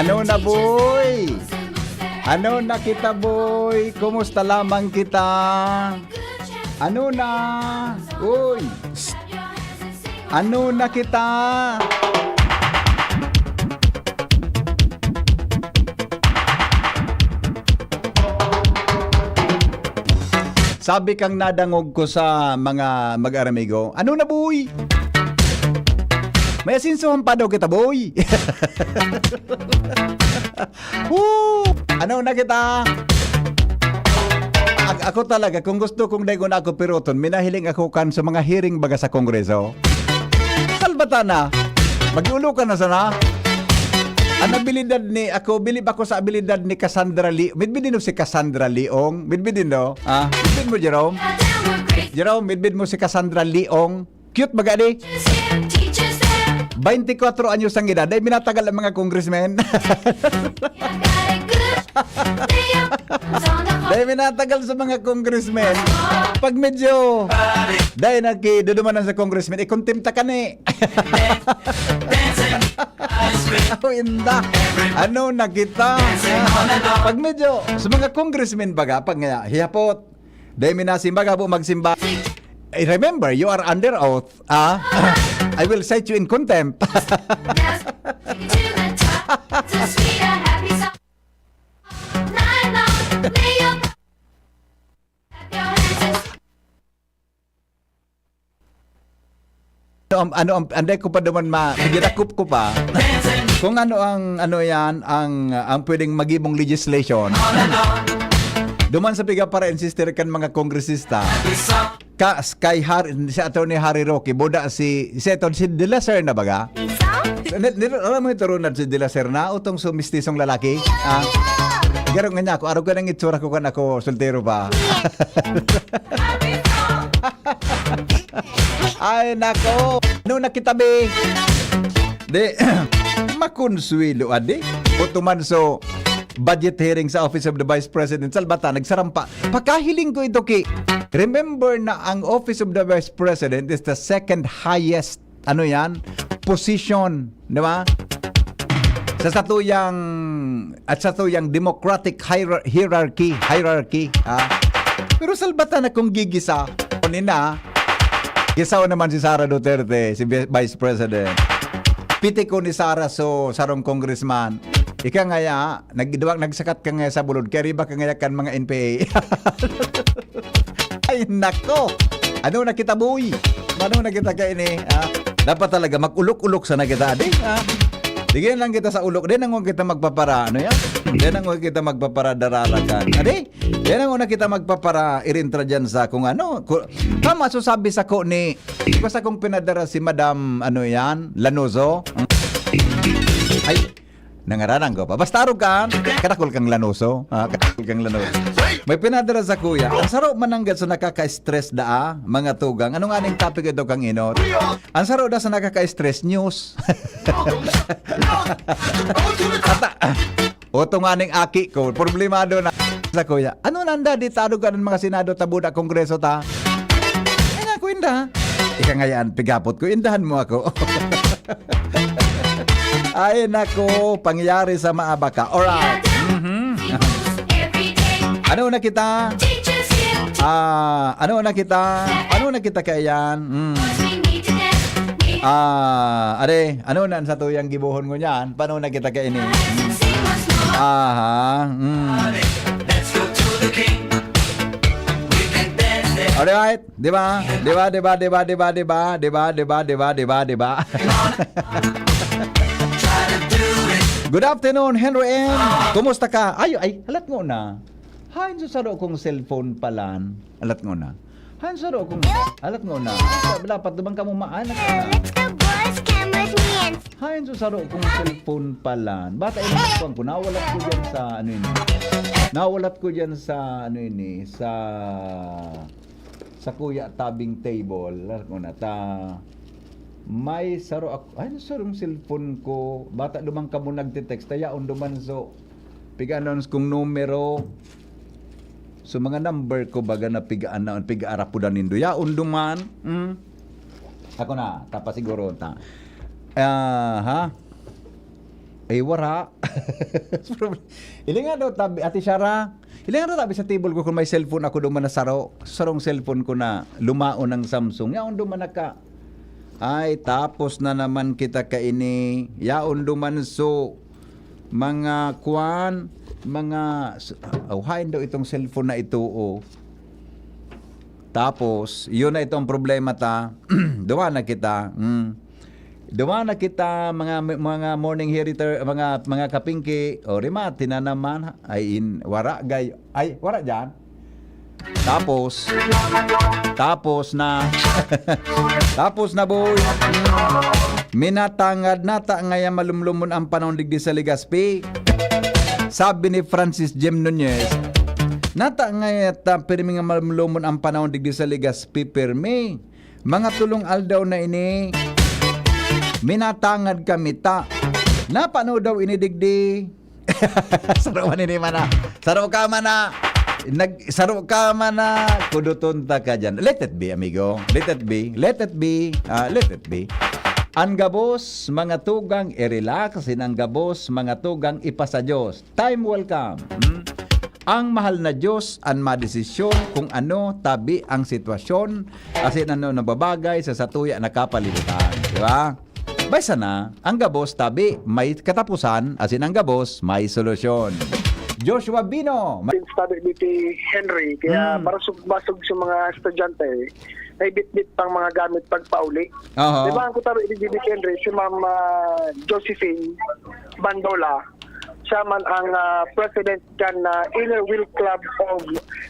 Ano na, boy? Ano na kita, boy? Kumusta lamang kita? Ano na? Uy! Shh. Ano na kita? Sabi kang nadangog ko sa mga mag-aramigo. Ano na, boy? May asinsuhan pa daw kita, boy. Woo! Ano na kita? Ako talaga, kung gusto kong dagon ako piroton, minahiling ako kan sa mga hearing baga sa Kongreso. Salbata na. Mag-ulo ka na sana. Ang abilidad ni, ako, bilib ako sa abilidad ni Cassandra Lee. Midbidin mo si Cassandra Leong. Midbidin no? Ah, midbid mo, Jerome. Jerome, midbid mo si Cassandra Leong. Cute baga di? 24 anyos ang edad. Ay, minatagal ang mga congressmen. Dahil minatagal sa mga congressmen. Pag medyo dahil nagkidudumanan sa congressmen, ikontemta ka ni. Oh, inda. Ano na kita? Pag medyo sa mga congressmen baga, pag nga hiyapot, dahil minasimbaga po magsimba. Remember, you are under oath. I will cite you in contempt. Anday ko pa naman ginakop ko pa kung ano yan ang pwedeng magibong legislation. Duman sa piga para insister kan mga kongresista kay si Atty. Harry Roque boda si De La Serna na baga. Alam mo ito runad si De La Serna utong sumistisong lalaki. Garong nga niya ako, araw ka nang itsura ko kan ako soltero pa. Ay nako, ano nakitabi? De makonsuelo ade. Utuman so budget hearing sa Office of the Vice President Salbata nagsarampa. Pagkahiling ko ito remember na ang Office of the Vice President is the second highest position, di ba? Sa satuyang democratic hierarchy. Pero Salbata na kung gigisa nina gisaw naman si Sara Duterte, si Vice President. Piti ko ni Sara sarong congressman. Ika nga nagsakat ka nga sa bulod. Kaya riba ka nga kan mga NPA. Ay nako. Ano na kita boy? Ano na kita kaini? Dapat talaga mag-ulok-ulok sa nakita. Digyan lang kita sa ulok. Di nang kita magpapara. Ano yan? Di nang kita magpapara daralagan. Adi? Di nang kita magpapara irintra dyan sa kung ano. Tama sabi sa ko ni basta kung pinadara si Madam Lanozo. Ay, nangaranan ko pa. Basta arog ka, karakol kang Lanoso. Karakol kang Lanoso. May pinadara sa kuya. Ang saro mananggat sa nakaka-stress mga tugang. Anong aning topic ito kang inot? Ang saro da sa nakaka-stress news. Otong aning aki ko. Problemado na sa kuya. Ano nanda di tarog ka ng mga senado tabuda kongreso ta? Ay nga ko inda. Ika ngayon, pigapot ko. Indahan mo ako. Ay nako, pangyayari sa maabaka. Alright. Ano na kita? Ano na kita kayan? Ano na sa tuyang gibuhon ko niyan? Paano na kita kaini? Alright, di ba? Good afternoon, Henry M. Kumusta ka? Ay, halat mo na. Hain sa saro kong cellphone palan. Halat mo na. Hain sa saro kong halat mo na. Dapat dumang ka mo maanak na. Let's go boys, come with me. Hain sa saro kong cellphone palan. Bata ina ko nawalat ko diyan sa Nawalat ko diyan sa sa kuya tabing table. Halat mo na may saro ako. Ay, sarong cellphone ko. Bata dumang ka mo nagte-text. Tayaon duman so piga-announce kong numero. So mga number ko baga na piga-arapudan nindo. Yaon duman. Ako na. Tapos siguro. Ay, wara. Ilingan daw tabi, Ate Shara. Ilingan daw tabi sa table ko kung may cellphone ako duman na sarong cellphone ko na lumaon ng Samsung. Yaon duman na ka. Ay, tapos na naman kita kaini. Yaon duman so mga kwan, hain daw itong cellphone na ito, oh. Tapos, yun na itong problema ta. Duwa na kita. Duwa na kita mga morning heater, mga kapingki. O rima, tinanaman. Ay, wara gay. Ay, wara dyan. Tapos na. Tapos na, boy. Minatangad nata ngaya malumlumon ang panahon digdi sa Legazpi. Sabi ni Francis Jem Nunez, nata ngaya ta pirmi nga malumlumon ang panahon digdi sa Legazpi pirmi. Mga tulong aldaw na ini. Minatangad kami ta. Napano daw ini digdi. Saro man ini mana. Saro ka mana. Nagsaro ka mana. Kuduton ta ka dyan. Let it be, amigo. Let it be. Let it be. Let it be. Ang gabos, mga tugang i-relax. Ang gabos, mga tugang ipasa Diyos. Time will come. Ang mahal na Diyos ang madesisyon kung ano tabi ang sitwasyon. Kasi ano nababagay sa satuya na kapalibutan. Di ba? Baysa na, ang gabos tabi may katapusan. Asin ang gabos may solusyon. Joshua Bino. Study ni Henry, kaya basog sa mga estudyante, may bit-bit pang mga gamit pagpauli. Aha. Diba ang kutaro ni Henry, si Ma'am Josephine Bandola, siya man ang president kan Inner Wheel Club of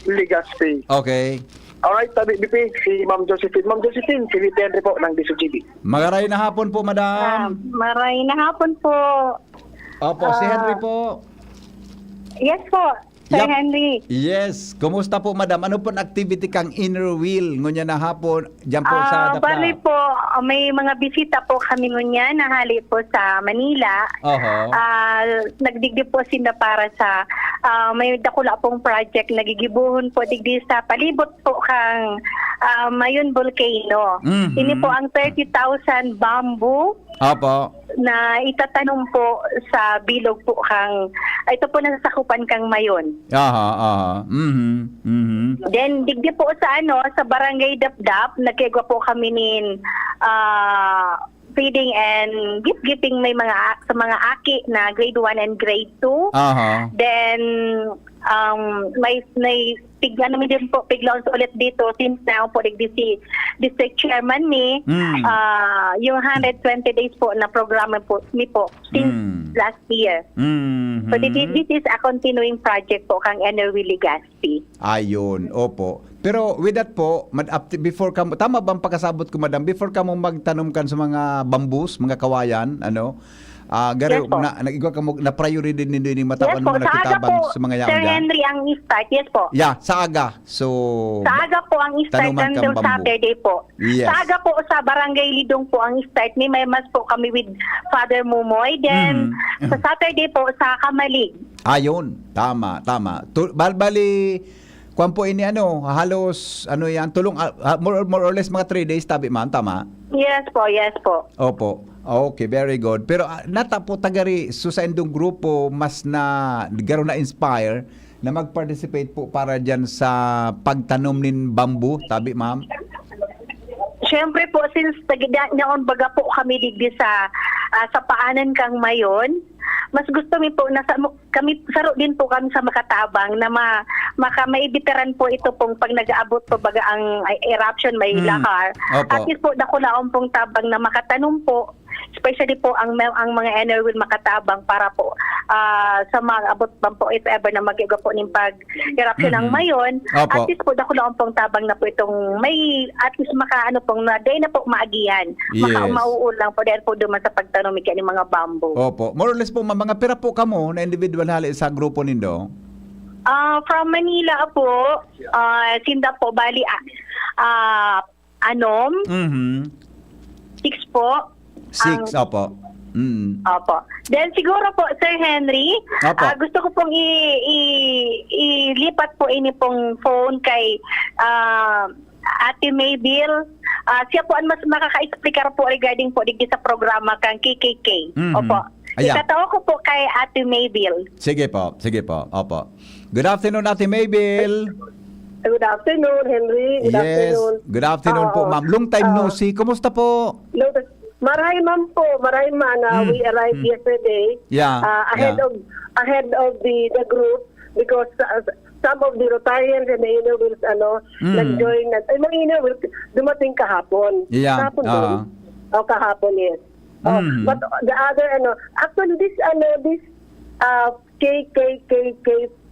Legazpi. Okay. Alright, tabi BP, si Ma'am Josephine. Ma'am Josephine, si VP Henry po ng DSUGB. Magaray na hapon po, madam. Maray na hapon po. Opo, si Henry po. Yes po, Sir Yep. Henry. Yes. Kumusta po, madam? Ano po activity kang Inner Wheel? Ngunya na hapon, dyan po sa Dapla. Bali po, may mga bisita po kami ngunya nahali po sa Manila. Oho. Nagdigdi po sila para sa may dakula pong project nagigibuhon po digdi sa palibot po kang Mayon Volcano. Mhm. Ini po ang 30,000 bamboo Opo. na itatanong po sa bilog po kang ito po nasasakupan kang Mayon. Aha. Then digdi po sa Barangay Dapdap nagkegwa po kami nin feeding and gift-giving may sa mga aki na grade 1 and grade 2. Aha. Then may pigla namin din po piglaon ulit dito since now po digdi si district chairman ni yung 120 days po na programa po ni po since last year. So this is a continuing project po kang Energy Legazpi. Ayun, opo. Pero with that po, before ka, tama bang pagkasabot ko, madam, before ka mo magtanom kan sa mga bambus, mga kawayan, Yes po. nag-igwa ka mo, na priority din ni matawan Yes po, mo sa aga nakitabang po, sa mga yaon Sir dyan? Henry ang start. Yes po. Yeah, sa aga. So, Sa aga po ang start tanuman until kang bambu. Saturday po. Yes. Sa aga po sa Barangay Lidong po ang start. May mas po kami with Father Mumoy. Then sa Saturday po sa Kamalig. ayun, tama. Balbali, kung po ini halos, yan, tulong, more or less mga 3 days, tabi man, tama? Yes po. Opo. Okay, very good. Pero nata po tagari sa indong grupo mas garo na inspire na mag-participate po para diyan sa pagtanom nin bamboo, tabi ma'am. Siyempre po, since naon baga po kami digdi sa paanan kang Mayon, mas gusto mi po kami saro din po kami sa Makatabang na maibitaran po ito pong pag nag-aabot po baga ang eruption may lakar. Opo. At least po dakulaon pong tabang na makatanong po, especially po ang mga energy makatabang para po sa mga abot pa po if ever na mag-iga po ng pag-eruption ng Mayon. Opo. At least po dakulaon pong tabang na po itong may at least makaano pong na day na po maagihan. Yes. Mauulang po dahil po duman sa pagtanong ng mga bamboo. Opo. More or less po mga pera po kamo na individual hali sa grupo nindo. From Manila po, sinda po bali anom, 6 po. 6, opo. Opo. Then siguro po, Sir Henry, Opo. gusto ko pong ilipat po ini pong phone kay Ate Maybel. Siya po ang mas makaka-explicar po regarding po digdi sa programa kang KKK. Opo. Ayan. Ikatao ko po kay Ate Maybel. Sige po. Opo. Good afternoon, Ate Maybel. Good afternoon, Henry. Good afternoon. Good afternoon po, Oo. ma'am. Long time no see. Kumusta po? Maray man po, maray man. We arrived yesterday. Yeah, Ahead yeah. of the group because some of the Rotarians and the inner wheels nag-join na. Ay, mga inner wheels dumating kahapon. Yeah, Kahapon doon. Kahapon, yes. Mhm. But the other actually this KKKK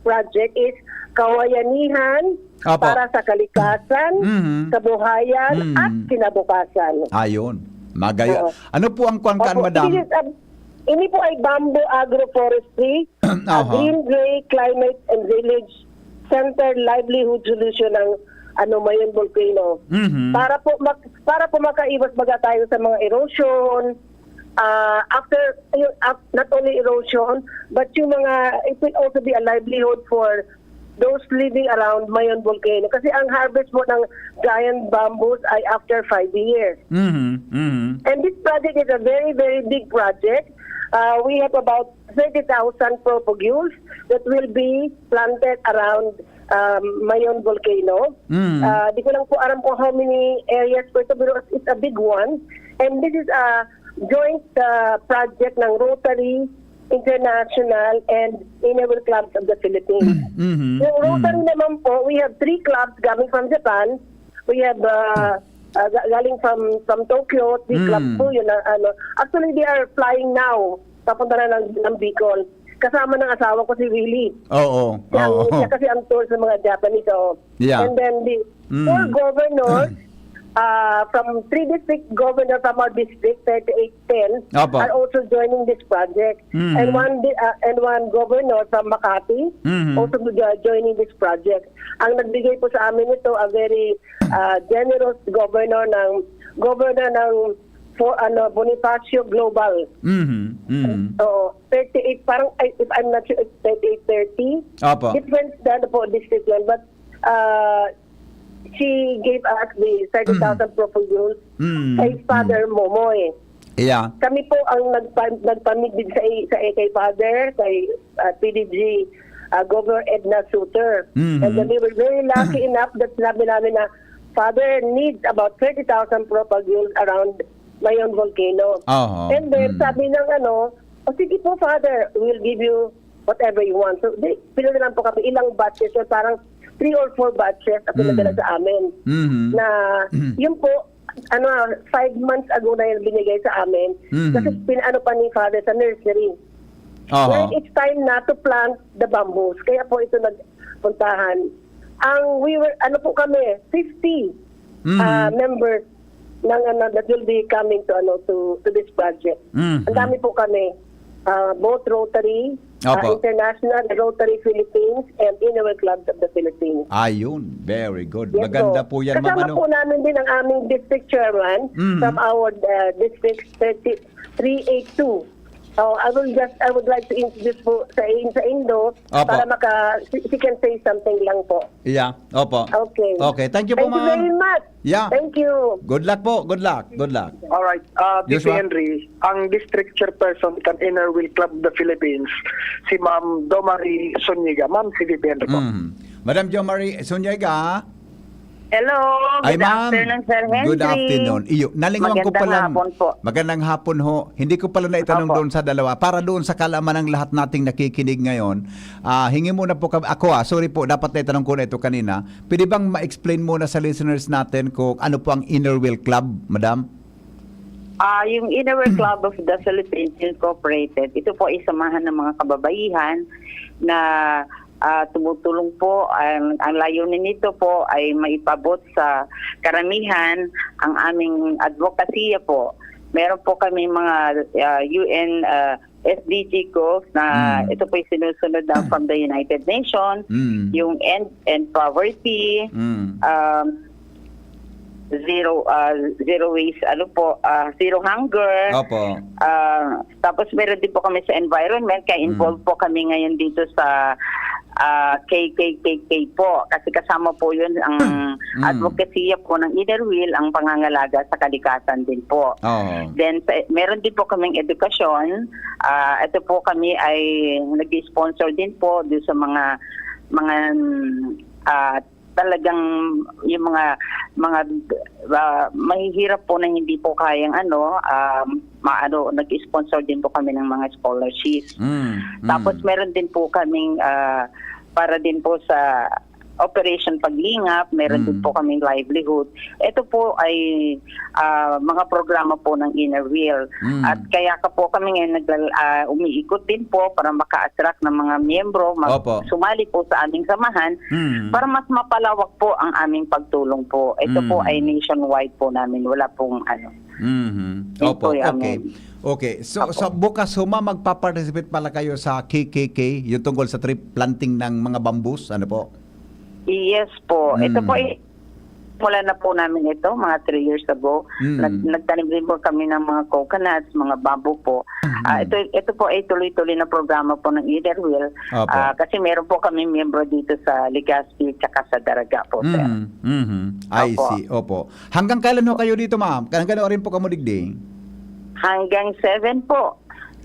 project is kawayanihan Apo. para sa kalikasan, Mhm. kabuhayan Mhm. at kinabukasan. Ayun. Magayo. Oo. Ano po ang kuangkan, Opo, madam? Ini po ay bamboo agroforestry, Aha. green gray climate and village centered livelihood solution ng Mayon volcano. Mhm. Para po makaiwas baga tayo sa mga erosion, not only erosion, but yung it will also be a livelihood for those living around Mayon volcano. Kasi ang harvest mo ng giant bamboos ay after 5 years. Mhm. Mhm. And this project is a very, very big project. We have about 30,000 propagules that will be planted around Mayon volcano. Di ko lang po alam kung how many areas po ito, pero it's a big one. And this is a joint project ng Rotary International and Inner Wheel Clubs of the Philippines. Mhm. Yung Rotary naman po, we have 3 clubs coming from Japan. We have galing from Tokyo, 3 clubs po yun. Actually, they are flying now. Papunta na ng Bicol. Kasama ng asawa ko si Willie. Oo. Siya kasi ang tour sa mga Japanese. Yeah. And then the 4 governors from 3 district governors from our district, 3810, Opo. are also joining this project. Mhm. And one governor from Makati Mhm. also joining this project. Ang nagbigay po sa amin ito, a very generous governor ng Bonifacio Global. Mhm. Mhm. So, 38, parang, if I'm not sure, it's 3830. Opo. Different po district yun. But, she gave us the 30,000 proposals kay Father Momoy. Yeah. Kami po ang nagpamigdig sa kay Father, kay PDG, Governor Edna Suter. Mhm. And then we were very lucky enough that sinabi namin na Father needs about 30,000 propagules around Mayon volcano. Oho. And then sabi ng sige po Father, we'll give you whatever you want. So pinili lang po kami ilang batches, so parang 3 or 4 batches at pinadala sa amin. Mhm. Na yun po, 5 months ago na yun binigay sa amin. Kasi pinaano pa ni Father sa nursery. Oho. When it's time na to plant the bamboos. Kaya po ito nagpuntahan. Po kami, 50 members ng that will be coming to this project. Ang dami po kami. Both Rotary, Opo. International, Rotary Philippines, and Inner Wheel Clubs of the Philippines. Ayun. Very good. Yes, Maganda po. po yan, ma'am. Kasama po namin din ang aming district chairman from our district 382. So I would like to introduce po sa Indo Opo. para she can say something lang po. Yeah. Opo. Okay. Okay. Thank you po, Thank you ma'am. very much. Yeah. Thank you. Good luck po. Good luck. Good luck. Alright, Joshua? Henry, ang district chairperson ng Inner Wheel Club of the Philippines, si Ma'am Domari Soniga. Ma'am, si VP Henry po. Madam Jo Marie Sunyaga. Hello, Ay, good ma'am. afternoon, Sir Henry. Good afternoon. Iyo, nalingawan ko Magandang pala. hapon po. Magandang hapon ho. Hindi ko pala naitanong Opo. doon sa dalawa. Para doon sa kalaman ng lahat nating nakikinig ngayon, hingi muna po kami. Sorry po, dapat naitanong ko na ito kanina. Pwede bang ma-explain muna sa listeners natin kung ano po ang Inner Wheel Club, madam? Yung Inner Wheel Club of the Philippines Incorporated, ito po ay samahan ng mga kababaihan na tumutulong po. Ang layunin nito po ay maipabot sa karamihan ang aming advokasya po. Meron po kami mga UN SDG goals na ito po ay sinusunod na from the United Nations, yung end poverty, zero waste, zero hunger. Opo. Tapos meron din po kami sa environment, kaya involved po kami ngayon dito sa KKKK po. Kasi kasama po yun ang advocacy po ng Inner Wheel, ang pangangalaga sa kalikasan din po. Oh. Then, meron din po kaming edukasyon. Ito po kami ay nag-sponsor din po doon sa mga talagang yung mga mahihirap po na hindi po kayang nag-sponsor din po kami ng mga scholarships. Tapos meron din po kaming para din po sa Operation Paglingap, meron din po kaming livelihood. Ito po ay mga programa po ng Inner Wheel. At kaya po kami ngayon umiikot din po para maka-attract ng mga miyembro, sumali po sa aming samahan para mas mapalawak po ang aming pagtulong po. Ito po ay nationwide po namin. Wala pong Opo, okay. Okay, so bukas magpa-participate pala kayo sa KKK, yung tungkol sa tree planting ng mga bambus, ano po? Yes po. Ito po mula na po namin ito, mga 3 years ago. Nagtanim din po kami ng mga coconuts, mga bamboo po. Ito po ay tuloy-tuloy na programa po ng Inner Wheel. Kasi meron po kami miyembro dito sa Legazpi at sa Daraga po, sir. I see, opo. Hanggang kailan ho kayo dito, ma'am? Hanggang rin po kamudigding? Hanggang 7 po.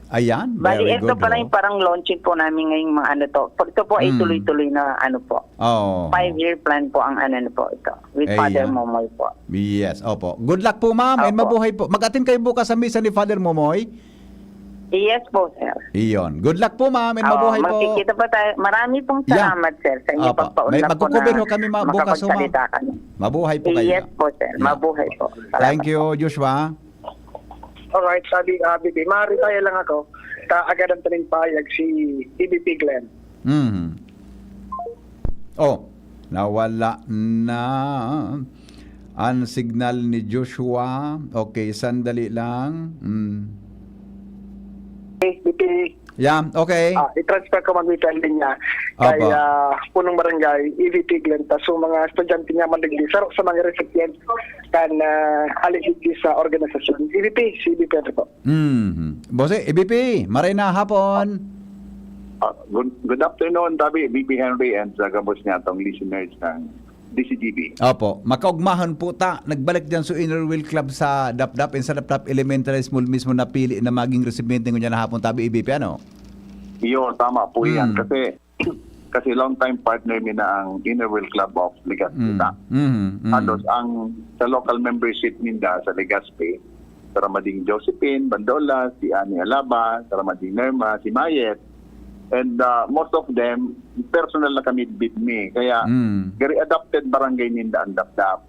Ayan, Bali, very ito good. pa lang parang launching po namin ngayong mga to. Ito po ay tuloy-tuloy na po. 5-year plan po ang po ito. With Father Momoy po. Yes, opo. Good luck po, ma'am. And mabuhay po. Mag-attend kayo bukas sa misa ni Father Momoy. Yes po, sir. Iyon. Good luck po, ma'am. And mabuhay po. Magkikita pa tayo. Marami pong salamat, sir, sa inyo pagpaunlak po na magkukuber ho kami bukas, makapagsalita kami. Mabuhay po kayo. Yes po, sir. Mabuhay po. Salamat. Thank you, Joshua. Alright, sabi BB, maaari lang ako. Agad ang taning payag si EBP Glenn. Nawala na ang signal ni Joshua. Okay, sandali lang. EBP, Okay. i-transfer ko mag-weekend din niya kay punong barangay EBP Glenn. So mga estudyante niya mandigli sa mga recipients kan aligid sa organisasyon. EBP, si EBP po. Bose, EBP, maray na hapon. Good afternoon, Tabi, BP Henry and sa gabos niya itong listeners ng DCGB. Opo, makaugmahan po ta. Nagbalik dyan sa Inner Wheel Club sa DapDap and sa DapDap Elementary School mismo napili na maging recipiente ko dyan na hapon, Tabi, EBP, ano? Iyo, tama po yan. Kasi long time partner mi na ang Inner Wheel Club of Legazpi. Halos ang sa local membership ninda sa Legazpi, sa Ramading Josephine, Bandola, si Ani Alaba, sa Ramading Nerma, si Mayet. And most of them, personal na kami with me. Kaya, very adopted barangay ninda ang DapDap.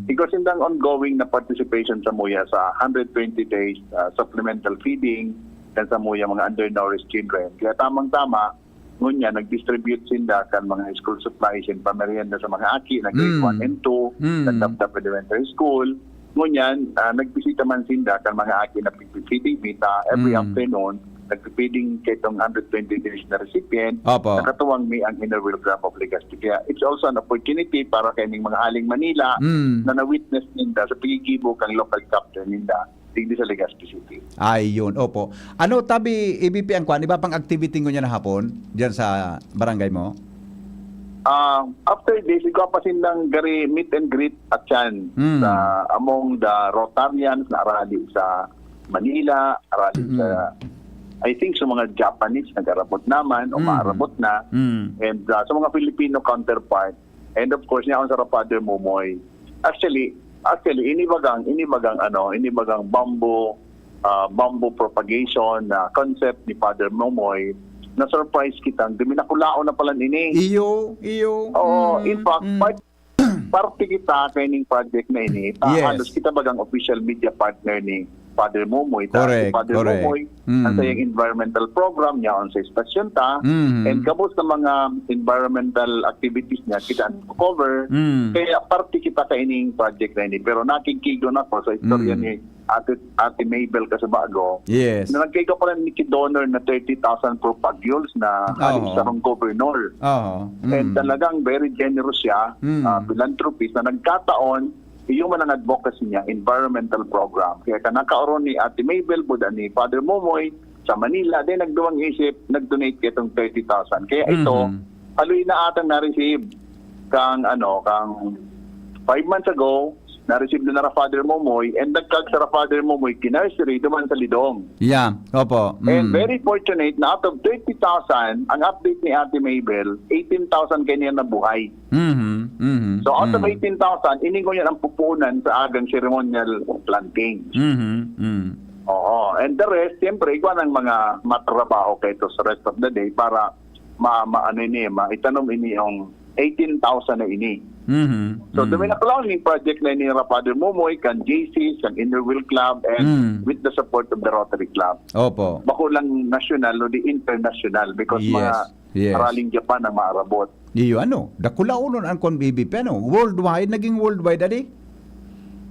Because in the ongoing na participation sa Muya sa 120 days supplemental feeding dan sa Muya mga undernourished children. Kaya tamang-tama, ngunya, nag-distribute sinda kan mga school supplies and pamerienda sa mga aki na grade 1 and 2 sa DapDap Elementary School. Ngunyan, nagbisita man sinda kan mga aki na feeding mita every afternoon. Nag-feeding kitong 120 days na recipient, nakatuwang mi ang Inner Wheel Club of Legazpi. Kaya it's also an opportunity para kaning mga aling Manila na na-witness ninda sa pagkikibo kang local captain ninda dito sa Legazpi City. Ayun, opo. Ano, Tabi, EBP ang kwan? Iba pang activity ko niya na hapon dyan sa barangay mo? After this, ikaw pa sindang gari meet and greet at yan sa among the Rotarians na arali sa Manila, arali sa I think sa mga Japanese nag-arabot naman o maarabot na and sa mga Filipino counterpart and of course niya sa Father Momoy. Actually inibagang bamboo propagation na concept ni Father Momoy na surprise kitang diminakulao na pala nini. Iyo. In fact, parte kita kaining project na ini. Halos kita bagang official media partner ni Father Momoy. Correct. Momoy, ang sayang environmental program niya on sa estasyon ta. And kabos ng mga environmental activities niya, kita cover. Kaya parte kita kaining project na ini. Pero nakikigo na ko sa istorya ni Ate Mabel Casabago. Yes. Na nagkaigo pala ni donor na 30,000 propagules na halos sa governor. And talagang very generous siya, philanthropist na nagkataon yung man ang advocacy niya, environmental program. Kaya kanakaoron ni Ate Mabel Buda ni Father Momoy sa Manila, then nagduwang isip, nag-donate kitong 30,000. Kaya ito, aloy na atang na-receive kang 5 months ago, na-receive na Father Momoy, and nagkag sa Father Momoy, kinursery duman sa Lidong. Yeah, opo. And very fortunate na out of 30,000, ang update ni Ate Mabel, 18,000 kanya na buhay. So out of 18,000, iningo yan ang pupunan sa agang ceremonial planting. Oo. And the rest, siyempre, ikaw ng mga matrabaho kayo sa rest of the day para maitanom ini yung 18,000 na ini. So, dumi na clowning project na ini Father Momoy, kan JCs, kan Inner Wheel Club, and with the support of the Rotary Club. Opo. Bako lang national o di international because Yes. mga Araling Japan ang maarabot. Iyo dakulaonon ang kon BBP worldwide, naging worldwide adi.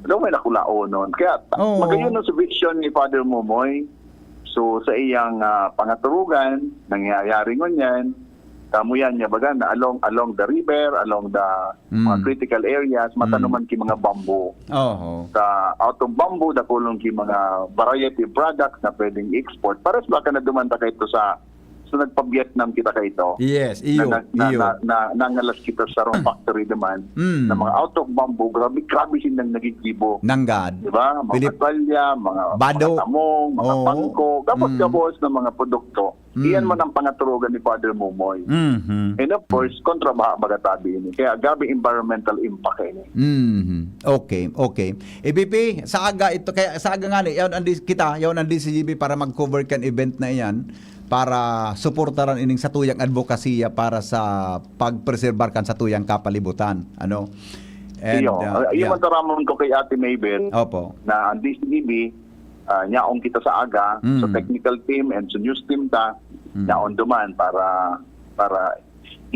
Ano may nakulao nun. Kaya magayon sa vision ni Father Momoy. So sa iyang pangaturugan, nangyayari ngunyan, kamuyan niya baga na along the river, along the mga critical areas, matanuman ki mga bamboo. Sa out of bamboo, dakulong ki mga variety of products na pwedeng export. Para sa baka na dumanta kayo sa nagpa-Vietnam kita kayo. Yes, iyo. Nangalas kita sa raw factory naman na mga out of bamboo, grabe silang nagigibo. Nanggad. Diba? Mga kalya, mga Bado. tamong, mga pangko, gabos-gabos na mga produkto. Iyan man ang pangaturugan ni Father Momoy. And of course, kontrabaha bagatabi ini. Kaya gabi environmental impact ini. Okay. EBP, sa aga ito, kaya sa aga nga ni, yawn ang DCGB para mag-cover kan event na iyan, para suportaran ining satuyang advokasya para sa pagpreserbar kan satuyang kapalibutan. And yung mataramon ko kay Ate Mabel Opo. na ang DCGB, nyaong kita sa aga, so technical team and so news team ta, nyaon duman para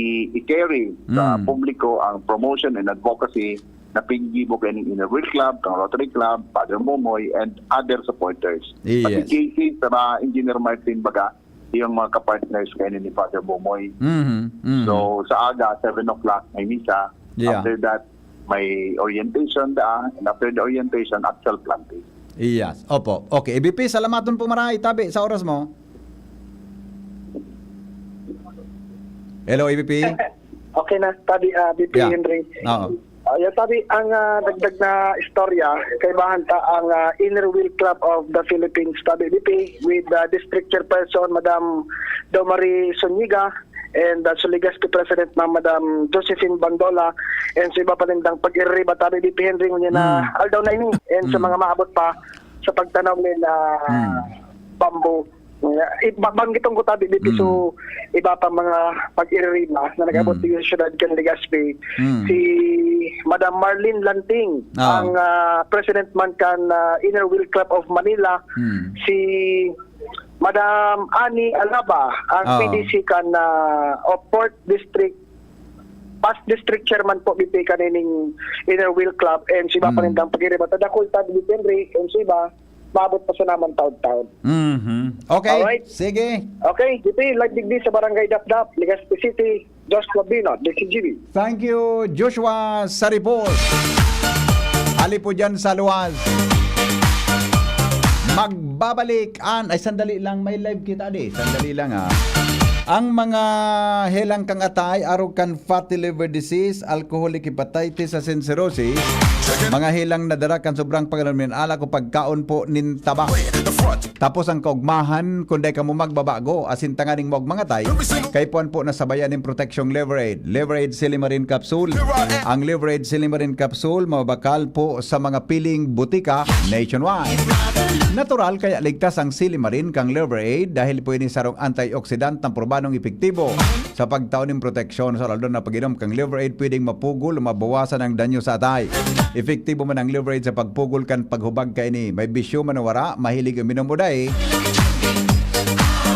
i-carry sa publiko ang promotion and advocacy na pinggibo kay ng Inner Wheel Club, ng Rotary Club, Father Momoy, and other supporters. Pati Yes. Casey, sa Engineer Martin Baga, yung mga kapartners kayo ni Father Momoy. So sa aga, 7 o'clock, may misa. Yeah. After that, may orientation and after the orientation, actual planting. Yes. Opo. Okay. EBP, salamaton po maray. Tabi, sa oras mo. Hello, EBP. Okay na, tabi BP Yeah. Henry. Oo. Yung tabi, ang dagdag na istorya, kay Bahanta, ang Inner Wheel Club of the Philippines, tabi BP, with District Chairperson, Madam Domari Soniga, and sa Legazpi President na Madam Josephine Bandola, and sa iba pa rin dang pag-irriba, tabi BP Henry, ngunyan na aldaw na ini, and sa mga maabot pa sa pagtanaw nila bamboo. Banggitong ko tabi dito so iba pa mga pag-irima na nag-abot sa syudad kan Legazpi. Si Madam Marlene Lanting, ang President man kan Inner Wheel Club of Manila. Si Madam Ani Alaba, ang PDC kan of Port District, past district chairman po BP kanining Inner Wheel Club, and si iba pa rin ang pag-irima. Tadakul tabi dito Henry, and si iba maabot pa sa naman taon-taon. Okay. Alright. Sige. Okay, DP, like digdi sa Barangay Dapdap, Legazpi City, Joshua Bino, DCGB. Thank you, Joshua Saripos. Ali po dyan sa luwas. Magbabalik ay sandali lang, may live kita sandali lang Ang mga helang kang atay, arukan fatty liver disease, alcoholic hepatitis, and cirrhosis, mga helang nadara kan sobrang pagkaroon ala ko pagkaon po nin taba. Tapos ang kaugmahan, kundi ka mo magbabago, asin tanganing mo mga tay, kay puan po nasabayan ng protecsyong Liver Aid. Liver Aid Silimarin Capsule. Ang Liver Aid Silimarin Capsule, mabakal po sa mga piling butika nationwide. Natural kaya ligtas ang Silimarin kang Liver Aid dahil po ini sarong antioxidant ng probanong epektibo sa pagtaon ng proteksyon sa lalo na pag-inom kang Liver Aid pwedeng mapugol o mabawasan ang danyo sa atay. Epektibo man ang Liver Aid sa pagpugol kan paghubag kay ni may bisyo manawara, mahilig uminom mo dahil.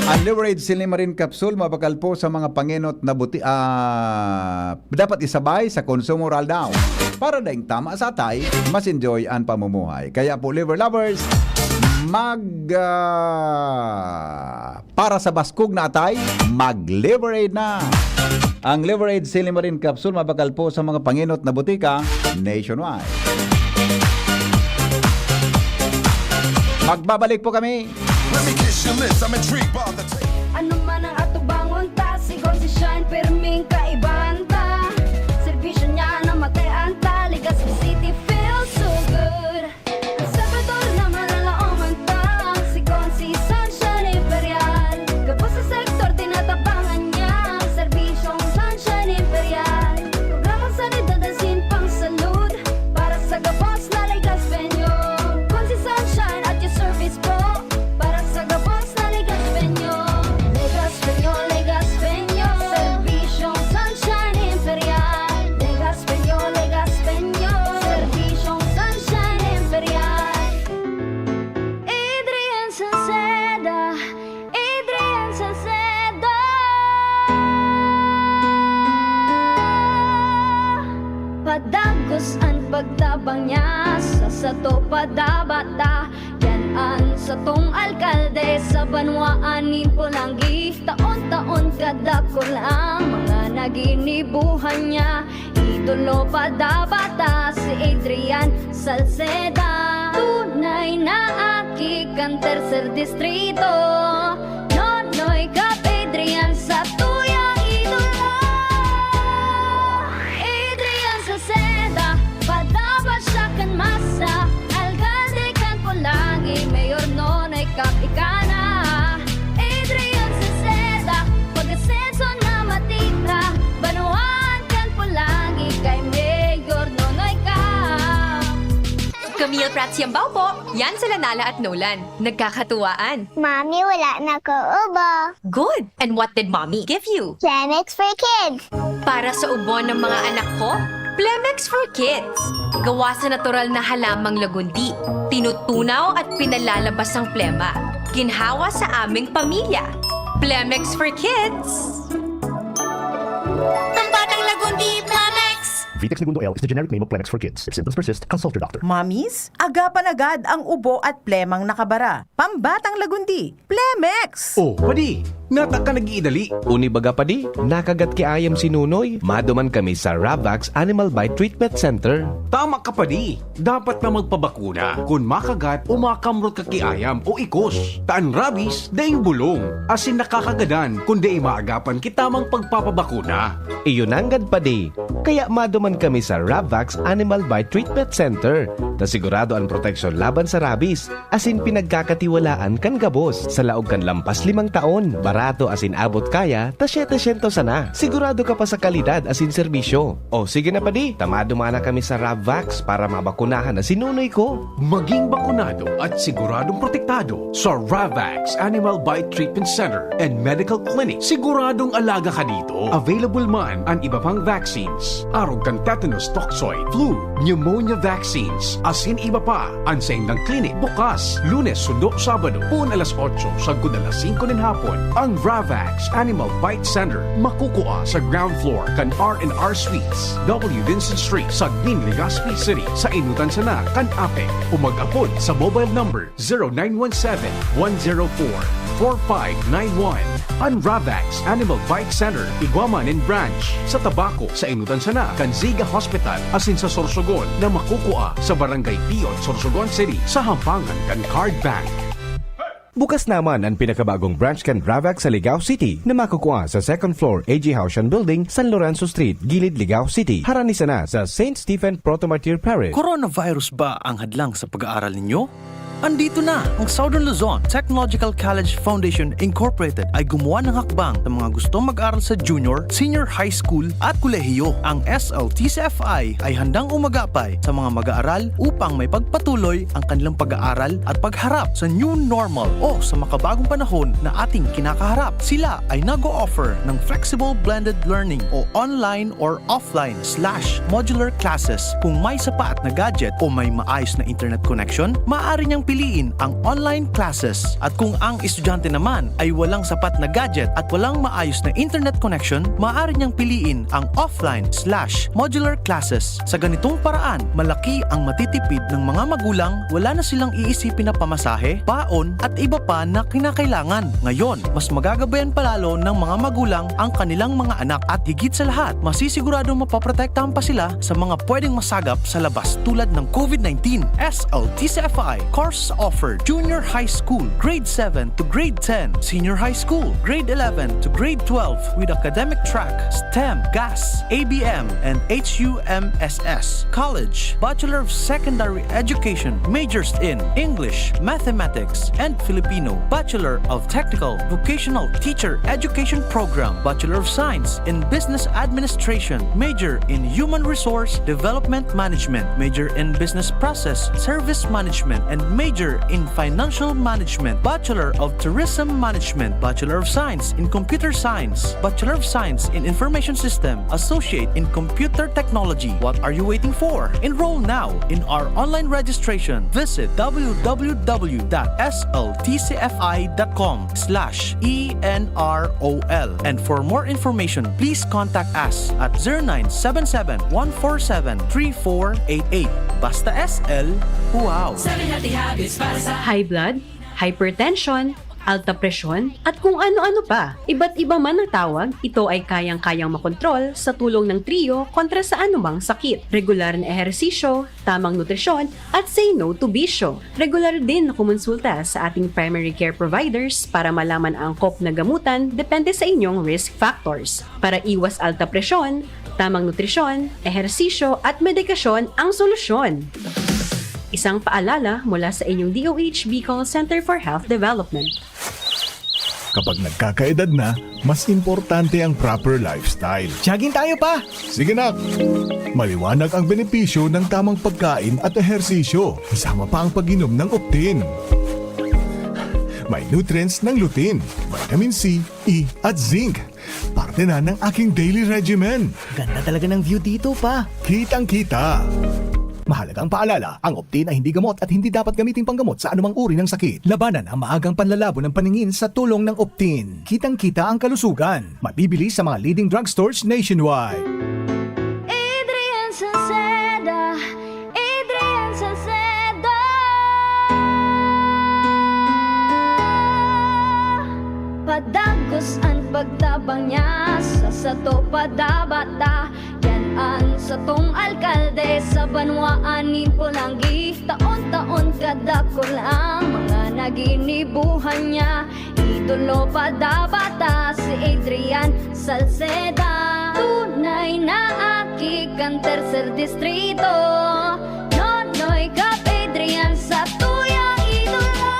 Ang Liver Aid Silimarin Capsule mabakal po sa mga panginot na buti dapat isabay sa konsumo oral daw para daing tama sa atay, mas enjoy ang pamumuhay. Kaya po liver lovers, para sa baskog na atay, mag-Liver Aid na. Ang Liver Aid Silimarin Capsule mabakal po sa mga panginot na butika nationwide. Magbabalik po kami. Ano man ang ato bangon ta, sigon si Shine, pero ming Diyos ang pagtabang niya sa sato padabata. Yan an sa tong alkalde sa banwaan Pulanggi. Taon-taon kada ko lang mga naginibuhan niya. Idolo padabata si Adrian Salceda. Tunay na aki kan tercer distrito. Nonoy Kap Adrian sa tuyang idolo. Adrian Salceda, padaba siya kan masa. Alcalde kan Pulangi, Mayor Nonoy Kap Ikana. Adrian Salceda, pag-asenso na matita. Banuan kan Pulangi, kay Mayor Nonoy Kap. Camille Prats Yambao po. Yan sila Nala at Nolan. Nagkakatuwaan. Mommy, wala na ko ubo. Good! And what did mommy give you? Planex for kids. Para sa ubo ng mga anak ko, Plemex for Kids. Gawa sa natural na halamang lagundi. Tinutunaw at pinalalabas ang plema. Ginhawa sa aming pamilya. Plemex for Kids. Tambatang lagundi, Plemex! Vitex Segundo L is the generic name of Plemex for kids. If symptoms persist, consult your doctor. Mamis, agapan agad ang ubo at plemang nakabara. Pambatang lagundi, Plemex! Oh, padi, nata ka nag-iidali. Uni baga padi, nakagat ki ayam si Nunoy. Maduman kami sa Ravax Animal Bite Treatment Center. Tama ka padi, dapat na magpabakuna kung makagat o makamrot ka ki ayam o ikos. Taan rabies, daing bulong. Asin nakakagadan kung di maagapan kitamang pagpapabakuna. Iyon anggad padi, kaya maduman kami sa Ravax Animal Bite Treatment Center. Na sigurado ang proteksyon laban sa rabies. Asin pinagkakatiwalaan kan gabos. Sa laog kan lampas 5 taon. Barato asin abot kaya, ta 700 sana. Sigurado ka pa sa kalidad asin serbisyo. O sige na padi, tamado mana kami sa Ravax para mabakunahan na sinunoy ko. Maging bakunado at siguradong protektado sa Ravax Animal Bite Treatment Center and Medical Clinic. Siguradong alaga ka dito. Available man ang iba pang vaccines. Arog kan tetanus toxoid, flu, pneumonia vaccines, asin iba pa. Ansaing ng clinic bukas, Lunes, Sundo, Sabado, puun alas 8, sagod alas 5 ng hapon. Ang Ravax Animal Bite Center makukuha sa ground floor kan R&R Suites, W. Vincent Street, Sagnin, Legazpi City, sa Inutan Sana, kan Ape. O mag-apod sa mobile number 0917-104-4591. Ang Ravax Animal Bite Center, Iguaman and Branch, sa Tabaco, sa Inutan Sana, kan Ziga Hospital, asin sa Sorsogon na makukuha sa Barangay Piot, Sorsogon City, sa Hampangan kan Card Bank. Bukas naman ang pinakabagong branch kan Ravax sa Ligao City na makukuha sa 2nd floor AG Haushan Building, San Lorenzo Street, Gilid, Ligao City. Haranisa na sa St. Stephen Protomartyr Parish. Coronavirus ba ang hadlang sa pag-aaral ninyo? Andito na ang Southern Luzon Technological College Foundation Incorporated ay gumawa ng hakbang sa mga gustong mag-aral sa junior, senior high school at kolehiyo. Ang SLTCFI ay handang umagapay sa mga mag-aaral upang may pagpatuloy ang kanilang pag-aaral at pagharap sa new normal o sa makabagong panahon na ating kinakaharap. Sila ay nag-o-offer ng flexible blended learning o online or offline/modular classes. Kung may sapat na gadget o may maayos na internet connection, maaari niyang piliin ang online classes. At kung ang estudyante naman ay walang sapat na gadget at walang maayos na internet connection, maaari niyang piliin ang offline/modular classes. Sa ganitong paraan, malaki ang matitipid ng mga magulang, wala na silang iisipin na pamasahe, baon at iba pa na kinakailangan. Ngayon, mas magagabayan palalo ng mga magulang ang kanilang mga anak at higit sa lahat, masisiguradong mapaprotektahan pa sila sa mga pwedeng masagap sa labas tulad ng COVID-19. SLTCFI course offered junior high school, grade 7 to grade 10, senior high school, grade 11 to grade 12 with academic track, STEM, GAS, ABM, and HUMSS. College, Bachelor of Secondary Education, majors in English, Mathematics, and Filipino. Bachelor of Technical Vocational Teacher Education Program, Bachelor of Science in Business Administration, major in Human Resource Development Management, major in Business Process Service Management, and major major in Financial Management, Bachelor of Tourism Management, Bachelor of Science in Computer Science, Bachelor of Science in Information System, Associate in Computer Technology. What are you waiting for? Enroll now in our online registration. Visit www.sltcfi.com/ENROL. And for more information, please contact us at 0977-147-3488. Basta SL, wow! High blood, hypertension, alta presyon, at kung ano-ano pa. Iba't iba man ang tawag, ito ay kayang-kayang makontrol sa tulong ng trio kontra sa anumang sakit. Regular na ehersisyo, tamang nutrisyon, at say no to bisyo. Regular din na kumonsulta sa ating primary care providers para malaman ang angkop na gamutan depende sa inyong risk factors. Para iwas alta presyon, tamang nutrisyon, ehersisyo at medikasyon ang solusyon. Isang paalala mula sa inyong DOH Bicol Center for Health Development. Kapag nagkakaedad na, mas importante ang proper lifestyle. Jogging tayo pa! Sige na! Maliwanag ang benepisyo ng tamang pagkain at ehersisyo, kasama pa ang pag-inom ng Optin. May nutrients ng lutein, vitamin C, E at zinc. Parte na ng aking daily regimen. Ganda talaga ng view dito pa. Kitang-kita! Mahalagang paalala, ang Optin ay hindi gamot at hindi dapat gamitin panggamot sa anumang uri ng sakit. Labanan ang maagang panlalabo ng paningin sa tulong ng Optin. Kitang-kita ang kalusugan. Mabibili sa mga leading drugstores nationwide. Adrian Salceda, Adrian Salceda. Padagos ang pagtabang niya sa sato padabata. Yan sa tong alkalde sa banwaan ni Pulangi. Taon-taon kadako lang mga naginibuhan niya. Idolo padabata si Adrian Salceda. Tunay na aki kan tercer distrito. Nonoy kap Adrian sa tuyang idolo.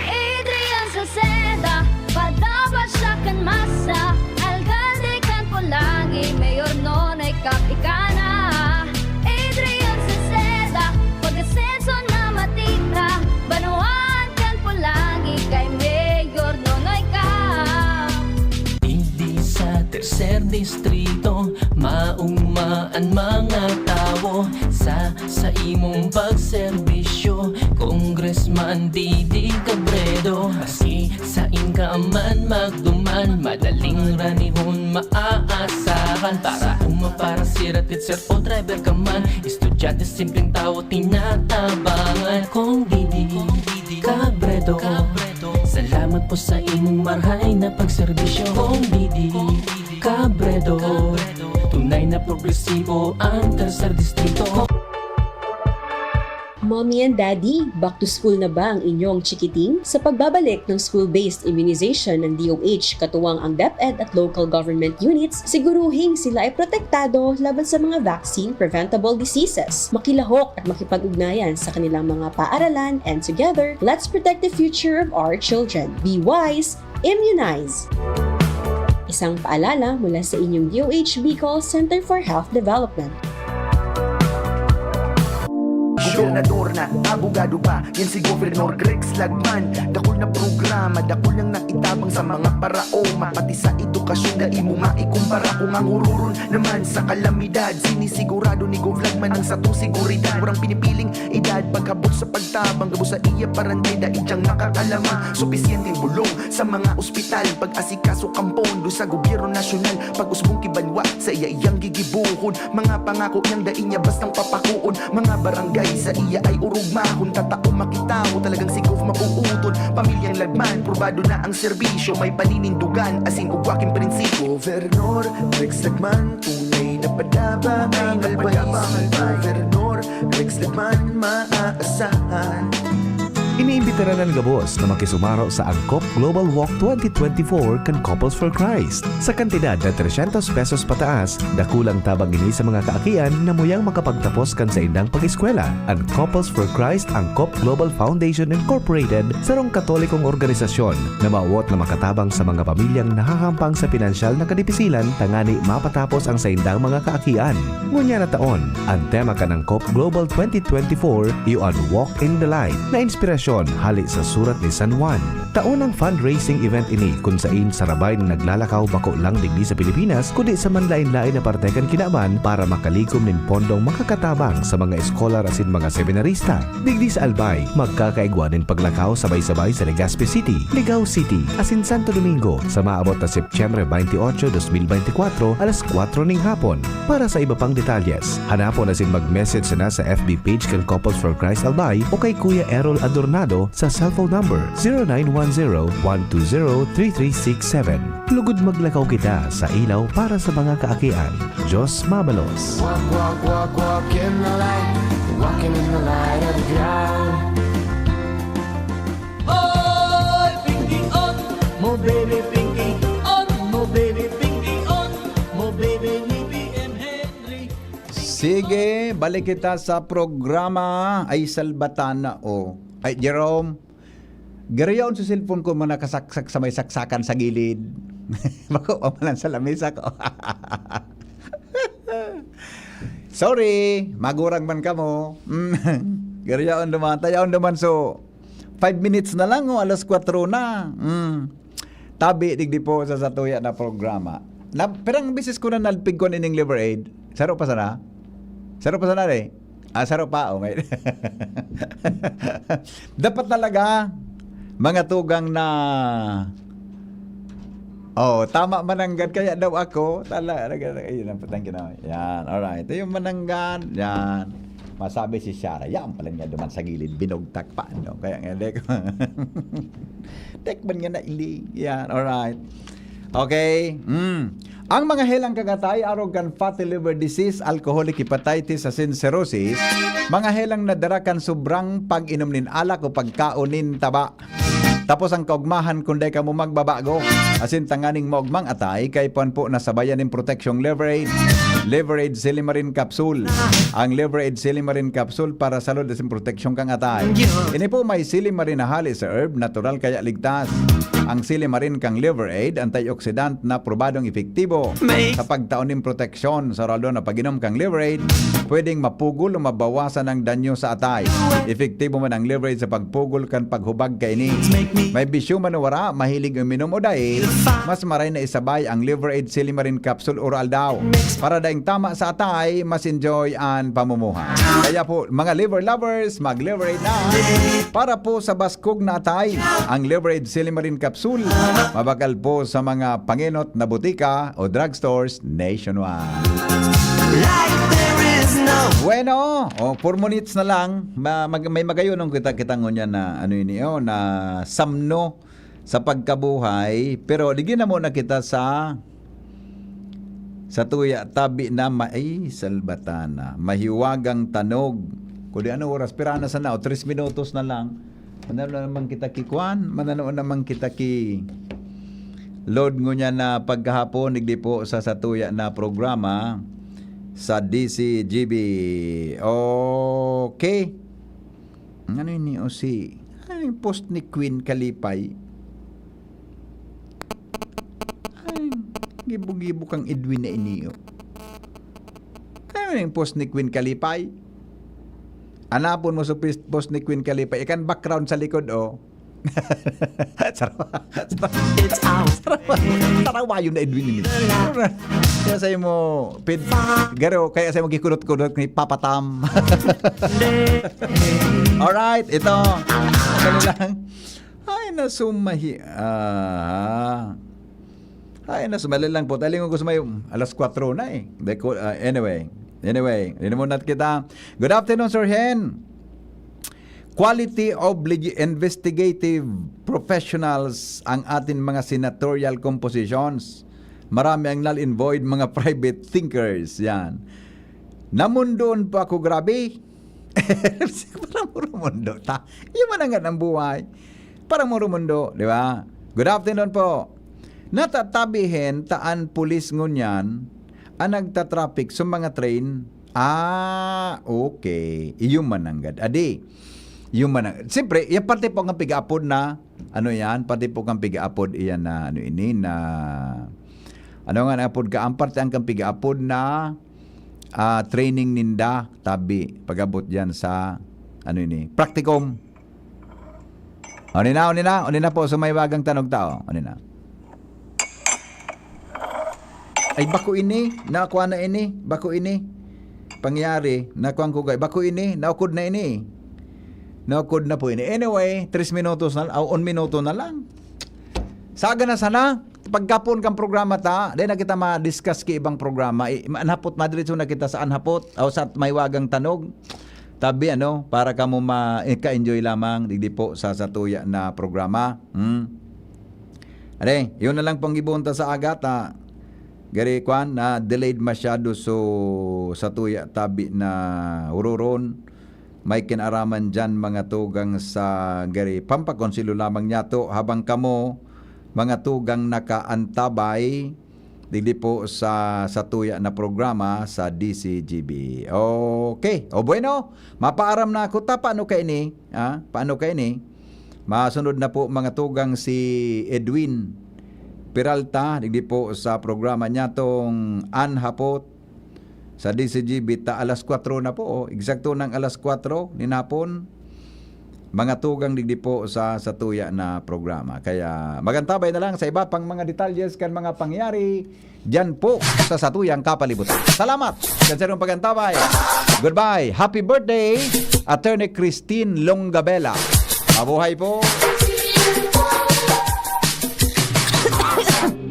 Adrian Salceda, padaba siya kan masa. Alkalde kan Pulangi, mayor nonoy kap ikana. Adrian Salceda, pag-asenso na matitra. Banuan kan Pulangi, kay mayor nonoy kap. Hindi sa tercer distrito maugmaan mga tao sa imong pagserbisyo. Congressman Didi Cabredo, maski sa inka man magduman, madaling ranihon maaasahan. Para para siratid sir o driver ka man, estudyante simpleng tao tinatabangan. Kung Didi Cabredo, salamat po sa imong marhay na pagserbisyo. Kung Didi Cabredo, tunay na progresibo ang tercer distrito. Mommy and Daddy, back to school na ba ang inyong chikiting? Sa pagbabalik ng school-based immunization ng DOH, katuwang ang DepEd at local government units, siguruhing sila ay protektado laban sa mga vaccine-preventable diseases. Makilahok at makipag-ugnayan sa kanilang mga paaralan, and together, let's protect the future of our children. Be wise, immunize! Isang paalala mula sa inyong DOH Bicol Center for Health Development. Gobernador na, abogado pa, yan si Governor Greg Slagman. Dakol na programa, dakol nang nakitabang sa mga paraoma. Pati sa edukasyon na imo maikumpara. Kung ang hururon naman sa kalamidad, sinisigurado ni Govlagman ang satong seguridad. Murang pinipiling edad, pagkabot sa pagtabang, gabo sa iya parantay, daig diyang nakakalama. Supisyenteng bulong sa mga ospital, pag-asikaso kampondo sa gobyerno nasyonal. Pag-usbong kibanwa sa iyang gigibuhon, mga pangako niyang daing niya bastang papakuon. Mga barangay sa iya ay urugma, kung tatao makitaw talagang si Gov mapuutod. Pamilyang Lagman, probado na ang serbisyo, may paninindugan asin ugwaking prinsipyo. Governor Rex Lagman, tunay na padaba ang albays. Governor Rex Lagman, maaasahan. Iniimbitara ng gabos na makisumaro sa Angkop Global Walk 2024 kan Couples for Christ. Sa kantidad na 300 pesos pataas, dakulang tabang ini sa mga kaakian na muyang makapagtapos kan sa indang pag-eskwela. Ang Couples for Christ Angkop Global Foundation Incorporated sarong katolikong organisasyon na maawot na makatabang sa mga pamilyang nahahampang sa pinansyal na kadipisilan tangani mapatapos ang sa indang mga kaakian. Ngunya na taon, ang tema kan Angkop Global 2024 iyon Walk in the Light na inspirasyon hali sa surat ni San Juan. Taunang fundraising event ini kung sain sarabay na naglalakaw bako lang digdi sa Pilipinas kundi sa manlain-lain na partekan kinaban para makalikom nin pondong makakatabang sa mga eskolar asin mga seminarista. Digdi sa Albay, magkakaigwa din paglakaw sabay-sabay sa Legazpi City, Ligao City, asin Santo Domingo sa maabot na Setyembre 28, 2024 alas 4 ning hapon. Para sa iba pang detalyes, hanapon asin mag-message na sa FB page kan Couples for Christ Albay o kay Kuya Errol Adornado sa cellphone number 0910-120-3367. Lugod maglakaw kita sa ilaw para sa mga kaakian. Diyos mabalos. Walk, walk, walk, walk in the light, walking in the light of God. Oh, Pinky on, mo baby Pinky on, mo baby Pinky on, mo baby ni BM Henry. Sige, balik kita sa programa ay Salbatana o. Ay, Jerome, garayaon sa cellphone ko mga nakasaksak sa may saksakan sa gilid. Bako, amalan sa lamesa ko. Sorry, magurang man ka mo. Garayaon naman, tayaon naman so 5 minutes na lang o, alas 4 na. Tabi, digdi po sa satuya na programa. Perang bisis ko na nalpig ko ining liver aid. Saro pa sana? Saro pa sana eh? Saro pa, okay. Dapat talaga, mga tugang na tama mananggan kaya daw ako. Ayun ang patang kinawa. Yan, alright. Ito yung mananggan. Yan. Masabi si Shara, yan pala niya duman sa gilid. Binugtak pa. No? Kaya nga, tekman nga na ilig. Yan, alright. Okay. Ang mga helang kagatay, arrogant fatty liver disease, alcoholic hepatitis, asin cirrhosis, mga helang nadarakan sobrang pag-inom nin alak o pagkaonin taba. Tapos ang kaugmahan kundi ka mo magbabago. Asin tanganing maugmang atay kay puan po nasabayan ng proteksyong liver aid. Liver aid Silimarin Capsule. Ang liver aid Silimarin Capsule para sa lod asin proteksyon kang atay. Ini po may Silimarin na hali sa herb, natural kaya ligtas. Ang Silimarin kang liver aid, antioxidant na probadong epektibo sa pagtaon ng proteksyon sa ralo na pag-inom kang liver aid, pwedeng mapugol o mabawasan ang danyo sa atay. Epektibo man ang liver aid sa pagpugol kan paghubag kaini. May bisyo manawara, mahilig uminom o dahil, mas maray na isabay ang liver aid Silimarin Capsule oral daw. Para daing tama sa atay, mas enjoy ang pamumuhay. Kaya po, mga liver lovers, mag-liver aid na. Para po sa baskog na atay, ang liver aid Silimarin Capsule, mabakal po sa mga panginot na butika o drugstores nationwide. Bueno, 4 minutes na lang. May magayunong kita ngunya na ano ini na samno sa pagkabuhay. Pero digin na muna kita sa tuya tabi na Salbatana. Mahiwagang tanog. Kung ano oras pirana sana o 3 minutos na lang. Manano naman kita kikuan, manano naman kita ki load ngunya na pagkahapon nigdi po sa satuya na programa sa DCGB. Okay. Ano yun ni Osi? Ano yung post ni Queen Kalipay? Ay, gibo-gibo kang Edwin na iniyo. Ano yung post ni Queen Kalipay? Anapon mo sa post ni Queen Kalipay. Ikan background sa likod, Sarawayo na Edwin ini. Kaya sa'yo mo garo, kaya sa'yo magkikulot-kulot ni Papatam. Alright, ito ano lang. Ay nasumahi Ay lang po. Taling ko gusto may alas 4 na eh. Anyway, rinamon kita. Good afternoon, Sir Hen. Quality of investigative professionals ang atin mga senatorial compositions. Marami ang null and void mga private thinkers. Yan. Namundoon pa ako grabe. Parang Mundo. Yung manangat ng buhay. Parang Mundo, di ba? Good afternoon po. Natatabihin taan pulis ngunyan ang nagtatraffic sa mga train. Okay. Yung mananggad. Adi, yung mananggad. Siyempre, yung parte po ng piga-apod na, ano yan, parte po ng piga-apod, iyan na, ano ini, na, ano nga na-apod ka, ang parte ang kang piga-apod na, training ninda, tabi, pag-abot dyan sa, ano ini, practicum. Oni na po, sumaywagang tanong tao. Oni na. Ay, bako ini, nakuha na ini, bako ini. Pangyari, nakuha ko kay, bako ini, naukod na ini. Naukod na po ini. Anyway, 3 minutos na, 1 minuto na lang. Saga na sana, pagkapon kang programa ta, dahil na kita ma-discuss ki ibang programa. Anhapot, madiretso na kita sa anhapot, o sa maywagang tanog. Tabi, ano, para ka mo ka-enjoy lamang, digdi po sa satuya na programa. Ade, yun na lang pong ibunta sa agat, gari kwan na delayed masyado so sa tuya tabi na ururon may kinaraman dyan mga tugang sa gari pampakonsilo lamang niya to habang kamo mga tugang nakaantabay digdi po sa tuya na programa sa DCGB. Okay, o bueno, mapaaram na ako ta paano kay ni paano kay ni masunod na po mga tugang si Edwin Peralta, digdi po sa programa niya tong anhapot sa DCGB ta alas 4 na po. Eksakto ng alas 4 ninapon. Mga tugang digdi po sa tuya na programa. Kaya magantabay na lang sa iba pang mga detalles kan mga pangyari diyan po sa satuyang kapalibutan. Salamat sa sarong pagantabay. Goodbye. Happy birthday, Attorney Christine Longabella. Mabuhay po.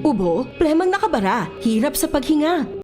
Ubo, plemang nakabara, hirap sa paghinga.